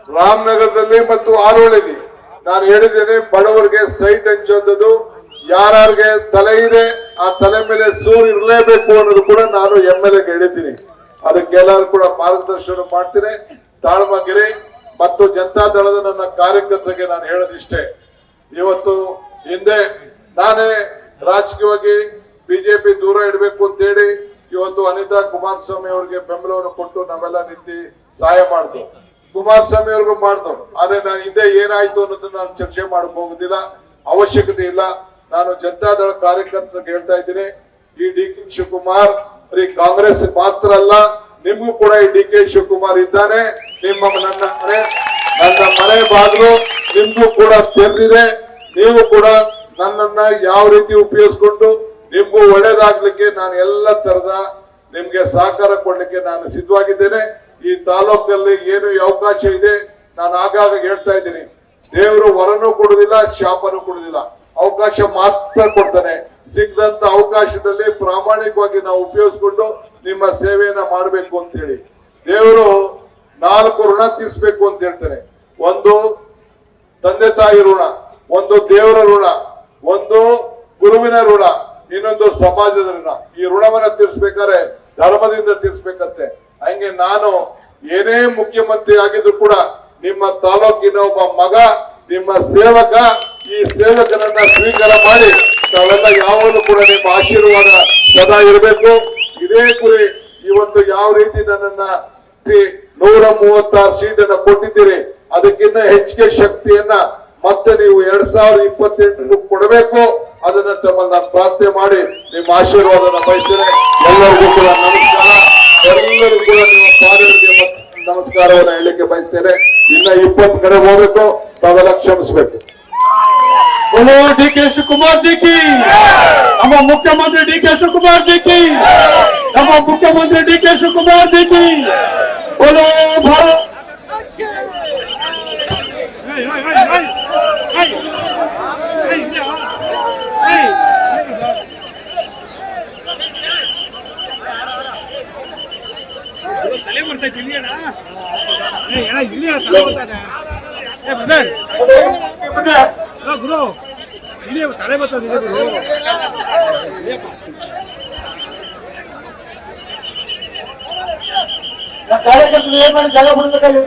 ರಾಮನಗರದಲ್ಲಿ ಮತ್ತು ಆರೋಳಿಲಿ ನಾನು ಹೇಳಿದ್ದೇನೆ, ಬಡವರಿಗೆ ಸೈಟ್ ಹಂಚೋದು, ಯಾರ್ಯಾರಿಗೆ ತಲೆ ಇದೆ ಆ ತಲೆ ಮೇಲೆ ಸೂರು ಇರಲೇಬೇಕು ಅನ್ನೋದು ಕೂಡ ನಾನು MLA ಗೆ ಹೇಳಿದ್ದೀನಿ. ಅದಕ್ಕೆಲ್ಲರೂ ಕೂಡ ಮಾರ್ಗದರ್ಶನ ಮಾಡ್ತೀನಿ. ತಾಳ್ಮಗಿರಿ ಮತ್ತು ಜನತಾ ದಳದ ನನ್ನ ಕಾರ್ಯಕರ್ತರಿಗೆ ನಾನು ಹೇಳೋದಿಷ್ಟೇ, ಇವತ್ತು ಹಿಂದೆ ನಾನೇ ರಾಜಕೀಯವಾಗಿ ಬಿಜೆಪಿ ದೂರ ಇಡಬೇಕು ಅಂತ ಹೇಳಿ ಇವತ್ತು ಅನಿತಾ ಕುಮಾರಸ್ವಾಮಿ ಅವರಿಗೆ ಬೆಂಬಲವನ್ನು ಕೊಟ್ಟು ನಾವೆಲ್ಲ ನಿಂತು ಸಹಾಯ ಮಾಡ್ದು, ಕುಮಾರಸ್ವಾಮಿ ಅವ್ರಿಗೂ ಮಾಡ್ದು. ಆದ್ರೆ ನಾನು ಹಿಂದೆ ಏನಾಯ್ತು ಅನ್ನೋದನ್ನ ನಾನು ಚರ್ಚೆ ಮಾಡಕ್ ಹೋಗುದಿಲ್ಲ, ಅವಶ್ಯಕತೆ ಇಲ್ಲ. ನಾನು ಜನತಾ ದಳ ಕಾರ್ಯಕರ್ತರಿಗೆ ಹೇಳ್ತಾ ಇದ್ದೀನಿ, ಈ DK ಶಿವಕುಮಾರ್ ಬರೀ ಕಾಂಗ್ರೆಸ್ ಮಾತ್ರ ಅಲ್ಲ, ನಿಮ್ಗೂ ಕೂಡ ಈ DK ಶಿವಕುಮಾರ್ ಇದ್ದಾನೆ. ನನ್ನ ಮನೆ ಬಾಗಿಲು ನಿಮ್ಗೂ ಕೂಡ ತೆರೆದಿದೆ. ನೀವು ಕೂಡ ನನ್ನನ್ನ ಯಾವ ರೀತಿ ಉಪಯೋಗಿಸ್ಕೊಂಡು ನಿಮ್ಗೂ ಒಳ್ಳೇದಾಗ್ಲಿಕ್ಕೆ ನಾನು ಎಲ್ಲ ತರದ ನಿಮ್ಗೆ ಸಹಕಾರ ಕೊಡ್ಲಿಕ್ಕೆ ನಾನು ಸಿದ್ಧವಾಗಿದ್ದೇನೆ. ಈ ತಾಲೂಕಲ್ಲಿ ಏನು ಅವಕಾಶ ಇದೆ ನಾನು ಆಗಾಗ ಹೇಳ್ತಾ ಇದ್ದೀನಿ, ದೇವರು ವರನೂ ಕೊಡುದಿಲ್ಲ, ಶಾಪನೂ ಕೊಡುದಿಲ್ಲ, ಅವಕಾಶ ಮಾತ್ರ ಕೊಡ್ತಾನೆ. ಸಿಕ್ಕದಂತ ಅವಕಾಶದಲ್ಲಿ ಪ್ರಾಮಾಣಿಕವಾಗಿ ನಾವು ಉಪಯೋಗಿಸ್ಕೊಂಡು ನಿಮ್ಮ ಸೇವೆಯನ್ನ ಮಾಡಬೇಕು ಅಂತ ಹೇಳಿ ದೇವರು 4 ಋಣ ತೀರಿಸಬೇಕು ಅಂತ ಹೇಳ್ತಾನೆ. ಒಂದು ತಂದೆ ತಾಯಿ ಋಣ, ಒಂದು ದೇವರ ಋಣ, ಒಂದು ಗುರುವಿನ ಋಣ, ಇನ್ನೊಂದು ಸಮಾಜದ ಋಣ. ಈ ಋಣವನ್ನ ತೀರಿಸಬೇಕಾದ್ರೆ ಧರ್ಮದಿಂದ ತೀರಿಸಬೇಕಂತೆ. ಹಂಗೆ ನಾನು ಏನೇ ಮುಖ್ಯಮಂತ್ರಿ ಆಗಿದ್ರು ಕೂಡ ನಿಮ್ಮ ತಾಲೂಕಿನ ಒಬ್ಬ ಮಗ, ನಿಮ್ಮ ಸೇವಕ. ಈ ಸೇವಕನನ್ನ ಸ್ವೀಕಾರ ಮಾಡಿ ನಾವೆಲ್ಲ ಯಾವಾಗಲೂ ಕೂಡ ನಿಮ್ಮ ಆಶೀರ್ವಾದ ಸದಾ ಇರಬೇಕು. ಇದೇ ಗುರಿ. ಇವತ್ತು ಯಾವ ರೀತಿ ನನ್ನನ್ನ 136 ಸೀಟನ್ನ ಕೊಟ್ಟಿದ್ದೀರಿ, ಅದಕ್ಕಿಂತ ಹೆಚ್ಚಿಗೆ ಶಕ್ತಿಯನ್ನ ಮತ್ತೆ ನೀವು 2028 ಕೊಡಬೇಕು. ಅದನ್ನ ತಮ್ಮಲ್ಲಿ ನಾನು ಪ್ರಾರ್ಥನೆ ಮಾಡಿ ನಿಮ್ಮ ಆಶೀರ್ವಾದನ ಬಯಸ್ತೇನೆ. ಎಲ್ಲರಿಗೂ ಕೂಡ ನಮಸ್ಕಾರ. ಎಲ್ಲರಿಗೂ ಕೂಡ ನಿಮ್ಮ ಪಾದಗಳಿಗೆ ನಮಸ್ಕಾರವನ್ನ ಹೇಳಲಿಕ್ಕೆ ಬಯಸ್ತೇನೆ. ಇನ್ನ 20 ಕಡೆ ಹೋಗ್ಬೇಕು, ತಾವೆಲ್ಲ ಕ್ಷಮಿಸ್ಬೇಕು. बोलो DK शिवकुमार जी की, ನಮ್ಮ ಮುಖ್ಯಮಂತ್ರಿ DK ಶಿವಕುಮಾರ್ जी की, ನಮ್ಮ ಮುಖ್ಯಮಂತ್ರಿ DK ಶಿವಕುಮಾರ್ जी की. बोलो भारत. ತಲೆ ಬರ್ತೈತಿ ಇಲ್ಲಿಯಣ್ಣ, ಇಲ್ಲಿ ತಲೆ ಬರ್ತಾನೆ. ಗುರು ಇಲ್ಲಿ ತಲೆ ಬರ್ತದೆ ಕಾರ್ಯಕರ್ತರು ಏನ್ ಮಾಡಿ ಜಾಗ ಬಿಡ್ಬೇಕಾಗಿ